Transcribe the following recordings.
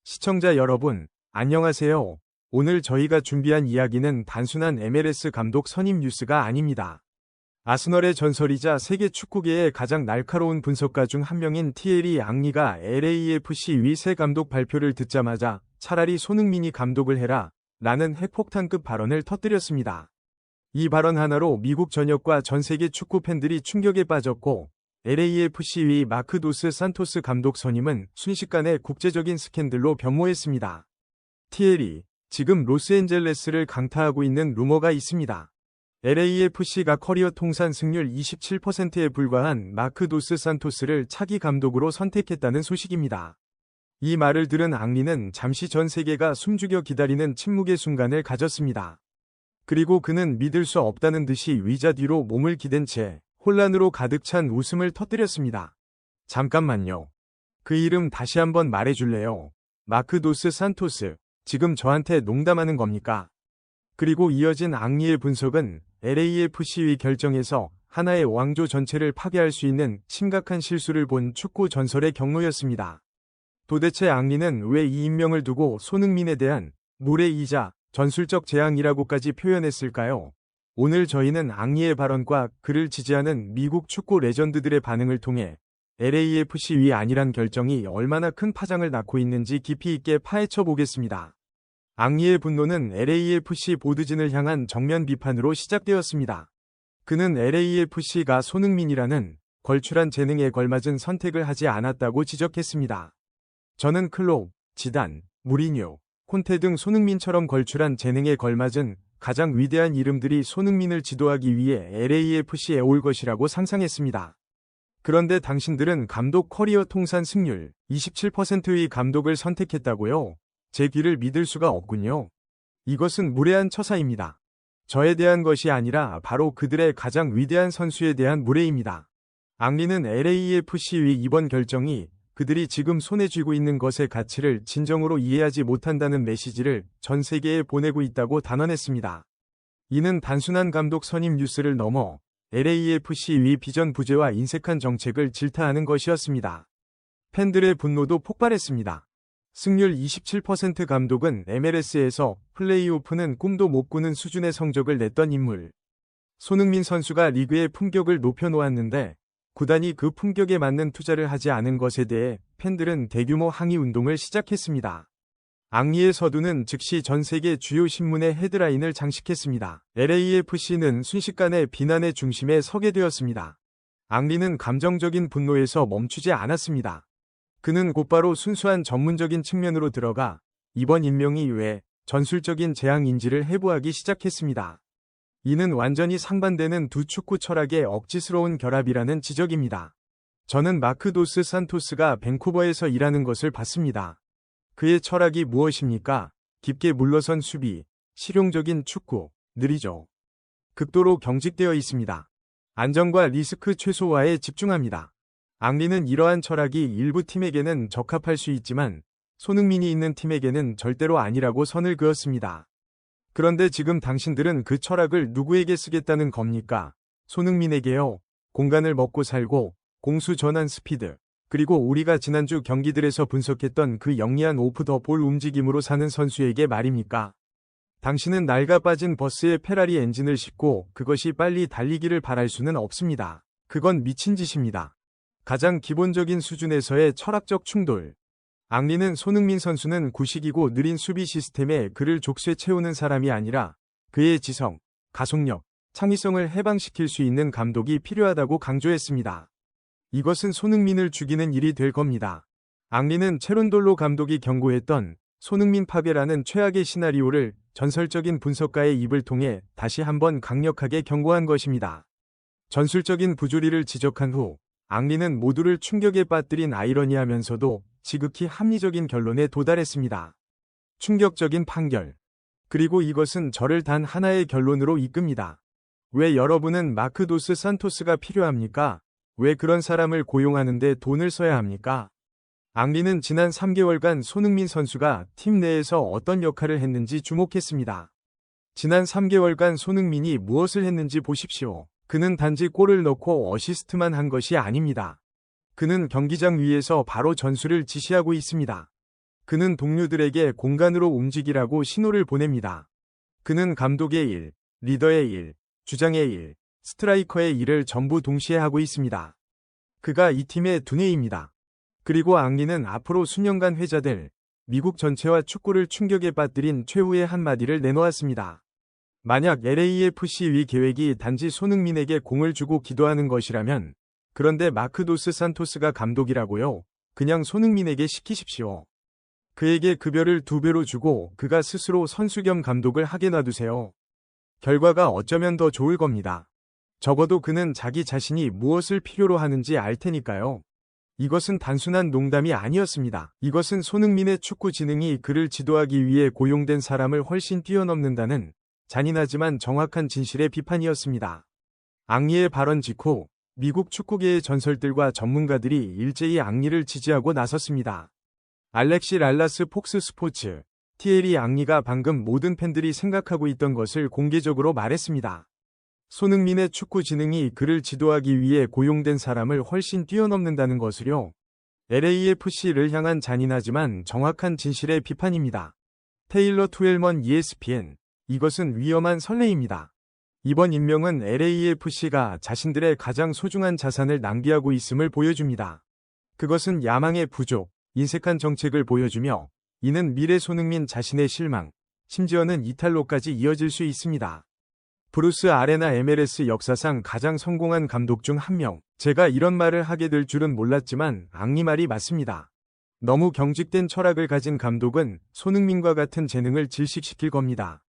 시청자 여러분, 안녕하세요. 오늘 저희가 준비한 이야기는 단순한 MLS 감독 선임 뉴스가 아닙니다. 아스널의 전설이자 세계 축구계의 가장 날카로운 분석가 중 한 명인 티에리 앙리가 LAFC 위 새 감독 발표를 듣자마자 차라리 손흥민이 감독을 해라 라는 핵폭탄급 발언을 터뜨렸습니다. 이 발언 하나로 미국 전역과 전 세계 축구 팬들이 충격에 빠졌고 LAFC 위 마크 도스 산토스 감독 선임은 순식간에 국제적인 스캔들로 변모했습니다. 티에리, 지금 로스앤젤레스를 강타하고 있는 루머가 있습니다. LAFC가 커리어 통산 승률 27%에 불과한 마크 도스 산토스를 차기 감독으로 선택했다는 소식입니다. 이 말을 들은 앙리는 잠시 전 세계가 숨죽여 기다리는 침묵의 순간을 가졌습니다. 그리고 그는 믿을 수 없다는 듯이 의자 뒤로 몸을 기댄 채 혼란으로 가득 찬 웃음을 터뜨렸습니다. 잠깐만요. 그 이름 다시 한번 말해줄래요? 마크 도스 산토스, 지금 저한테 농담하는 겁니까? 그리고 이어진 앙리의 분석은 LAFC의 결정에서 하나의 왕조 전체를 파괴할 수 있는 심각한 실수를 본 축구 전설의 경로였습니다. 도대체 앙리는 왜 이 임명을 두고 손흥민에 대한 무례이자 전술적 재앙이라고까지 표현했을까요? 오늘 저희는 앙리의 발언과 그를 지지하는 미국 축구 레전드들의 반응을 통해 LAFC 위 안일한 결정이 얼마나 큰 파장을 낳고 있는지 깊이 있게 파헤쳐 보겠습니다. 앙리의 분노는 LAFC 보드진을 향한 정면 비판으로 시작되었습니다. 그는 LAFC가 손흥민이라는 걸출한 재능에 걸맞은 선택을 하지 않았다고 지적했습니다. 저는 클롭, 지단, 무리뉴, 콘테 등 손흥민처럼 걸출한 재능에 걸맞은 가장 위대한 이름들이 손흥민을 지도하기 위해 LAFC에 올 것이라고 상상했습니다. 그런데 당신들은 감독 커리어 통산 승률 27%의 감독을 선택했다고요? 제 귀를 믿을 수가 없군요. 이것은 무례한 처사입니다. 저에 대한 것이 아니라 바로 그들의 가장 위대한 선수에 대한 무례입니다. 앙리는 LAFC의 이번 결정이 그들이 지금 손에 쥐고 있는 것의 가치를 진정으로 이해하지 못한다는 메시지를 전 세계에 보내고 있다고 단언했습니다. 이는 단순한 감독 선임 뉴스를 넘어 LAFC 위 비전 부재와 인색한 정책을 질타하는 것이었습니다. 팬들의 분노도 폭발했습니다. 승률 27% 감독은 MLS에서 플레이오프는 꿈도 못 꾸는 수준의 성적을 냈던 인물. 손흥민 선수가 리그의 품격을 높여놓았는데 구단이 그 품격에 맞는 투자를 하지 않은 것에 대해 팬들은 대규모 항의 운동을 시작했습니다. 앙리의 서두는 즉시 전 세계 주요 신문의 헤드라인을 장식했습니다. LAFC는 순식간에 비난의 중심에 서게 되었습니다. 앙리는 감정적인 분노에서 멈추지 않았습니다. 그는 곧바로 순수한 전문적인 측면으로 들어가 이번 임명이 왜 전술적인 재앙인지를 해부하기 시작했습니다. 이는 완전히 상반되는 두 축구 철학의 억지스러운 결합이라는 지적입니다. 저는 마크 도스 산토스가 밴쿠버에서 일하는 것을 봤습니다. 그의 철학이 무엇입니까? 깊게 물러선 수비, 실용적인 축구, 느리죠. 극도로 경직되어 있습니다. 안정과 리스크 최소화에 집중합니다. 앙리는 이러한 철학이 일부 팀에게는 적합할 수 있지만 손흥민이 있는 팀에게는 절대로 아니라고 선을 그었습니다. 그런데 지금 당신들은 그 철학을 누구에게 쓰겠다는 겁니까? 손흥민에게요. 공간을 먹고 살고 공수 전환 스피드, 그리고 우리가 지난주 경기들에서 분석했던 그 영리한 오프 더 볼 움직임으로 사는 선수에게 말입니까? 당신은 낡아 빠진 버스에 페라리 엔진을 싣고 그것이 빨리 달리기를 바랄 수는 없습니다. 그건 미친 짓입니다. 가장 기본적인 수준에서의 철학적 충돌. 앙리는 손흥민 선수는 구식이고 느린 수비 시스템에 그를 족쇄 채우는 사람이 아니라 그의 지성, 가속력, 창의성을 해방시킬 수 있는 감독이 필요하다고 강조했습니다. 이것은 손흥민을 죽이는 일이 될 겁니다. 앙리는 체론돌로 감독이 경고했던 손흥민 파괴라는 최악의 시나리오를 전설적인 분석가의 입을 통해 다시 한번 강력하게 경고한 것입니다. 전술적인 부조리를 지적한 후 앙리는 모두를 충격에 빠뜨린 아이러니하면서도 지극히 합리적인 결론에 도달했습니다. 충격적인 판결. 그리고 이것은 저를 단 하나의 결론으로 이끕니다. 왜 여러분은 마크 도스 산토스가 필요합니까? 왜 그런 사람을 고용하는데 돈을 써야 합니까? 앙리는 지난 3개월간 손흥민 선수가 팀 내에서 어떤 역할을 했는지 주목했습니다. 지난 3개월간 손흥민이 무엇을 했는지 보십시오. 그는 단지 골을 넣고 어시스트만 한 것이 아닙니다. 그는 경기장 위에서 바로 전술을 지시하고 있습니다. 그는 동료들에게 공간으로 움직이라고 신호를 보냅니다. 그는 감독의 일, 리더의 일, 주장의 일, 스트라이커의 일을 전부 동시에 하고 있습니다. 그가 이 팀의 두뇌입니다. 그리고 앙리는 앞으로 수년간 회자될 미국 전체와 축구를 충격에 빠뜨린 최후의 한마디를 내놓았습니다. 만약 LAFC 위 계획이 단지 손흥민에게 공을 주고 기도하는 것이라면, 그런데 마크 도스 산토스가 감독이라고요? 그냥 손흥민에게 시키십시오. 그에게 급여를 2배로 주고 그가 스스로 선수 겸 감독을 하게 놔두세요. 결과가 어쩌면 더 좋을 겁니다. 적어도 그는 자기 자신이 무엇을 필요로 하는지 알 테니까요. 이것은 단순한 농담이 아니었습니다. 이것은 손흥민의 축구 지능이 그를 지도하기 위해 고용된 사람을 훨씬 뛰어넘는다는 잔인하지만 정확한 진실의 비판이었습니다. 앙리의 발언 직후 미국 축구계의 전설들과 전문가들이 일제히 앙리를 지지하고 나섰습니다. 알렉시 랄라스 폭스 스포츠, 티에리 앙리가 방금 모든 팬들이 생각하고 있던 것을 공개적으로 말했습니다. 손흥민의 축구 지능이 그를 지도하기 위해 고용된 사람을 훨씬 뛰어넘는다는 것을요. LAFC를 향한 잔인하지만 정확한 진실의 비판입니다. 테일러 투엘먼 ESPN, 이것은 위험한 선례입니다. 이번 임명은 LAFC가 자신들의 가장 소중한 자산을 낭비하고 있음을 보여줍니다. 그것은 야망의 부족, 인색한 정책을 보여주며 이는 미래 손흥민 자신의 실망, 심지어는 이탈로까지 이어질 수 있습니다. 브루스 아레나 MLS 역사상 가장 성공한 감독 중 한 명. 제가 이런 말을 하게 될 줄은 몰랐지만 앙리 말이 맞습니다. 너무 경직된 철학을 가진 감독은 손흥민과 같은 재능을 질식시킬 겁니다.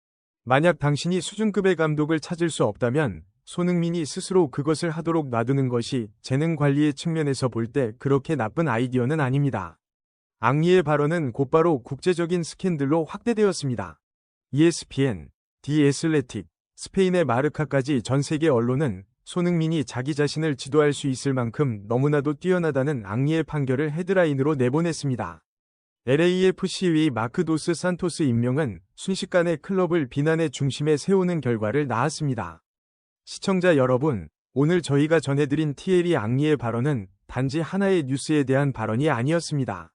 만약 당신이 수준급의 감독을 찾을 수 없다면 손흥민이 스스로 그것을 하도록 놔두는 것이 재능 관리의 측면에서 볼 때 그렇게 나쁜 아이디어는 아닙니다. 앙리의 발언은 곧바로 국제적인 스캔들로 확대되었습니다. ESPN, 디 애슬레틱, 스페인의 마르카까지 전 세계 언론은 손흥민이 자기 자신을 지도할 수 있을 만큼 너무나도 뛰어나다는 앙리의 판결을 헤드라인으로 내보냈습니다. LAFC의 마크 도스 산토스 임명은 순식간에 클럽을 비난의 중심에 세우는 결과를 낳았습니다. 시청자 여러분, 오늘 저희가 전해드린 티에리 앙리의 발언은 단지 하나의 뉴스에 대한 발언이 아니었습니다.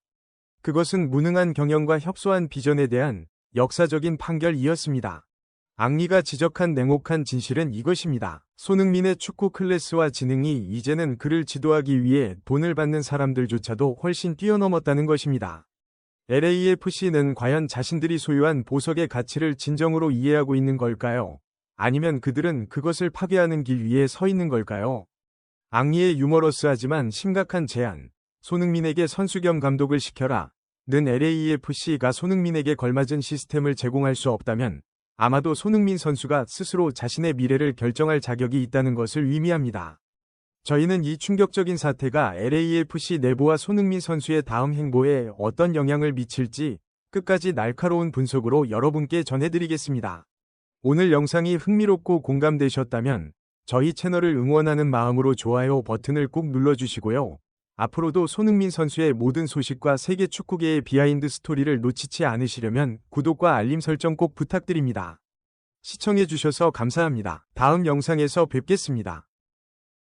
그것은 무능한 경영과 협소한 비전에 대한 역사적인 판결이었습니다. 앙리가 지적한 냉혹한 진실은 이것입니다. 손흥민의 축구 클래스와 지능이 이제는 그를 지도하기 위해 돈을 받는 사람들조차도 훨씬 뛰어넘었다는 것입니다. LAFC는 과연 자신들이 소유한 보석의 가치를 진정으로 이해하고 있는 걸까요? 아니면 그들은 그것을 파괴하는 길 위에 서 있는 걸까요? 앙리의 유머러스하지만 심각한 제안, 손흥민에게 선수 겸 감독을 시켜라. 는 LAFC가 손흥민에게 걸맞은 시스템을 제공할 수 없다면 아마도 손흥민 선수가 스스로 자신의 미래를 결정할 자격이 있다는 것을 의미합니다. 저희는 이 충격적인 사태가 LAFC 내부와 손흥민 선수의 다음 행보에 어떤 영향을 미칠지 끝까지 날카로운 분석으로 여러분께 전해드리겠습니다. 오늘 영상이 흥미롭고 공감되셨다면 저희 채널을 응원하는 마음으로 좋아요 버튼을 꼭 눌러주시고요. 앞으로도 손흥민 선수의 모든 소식과 세계 축구계의 비하인드 스토리를 놓치지 않으시려면 구독과 알림 설정 꼭 부탁드립니다. 시청해주셔서 감사합니다. 다음 영상에서 뵙겠습니다.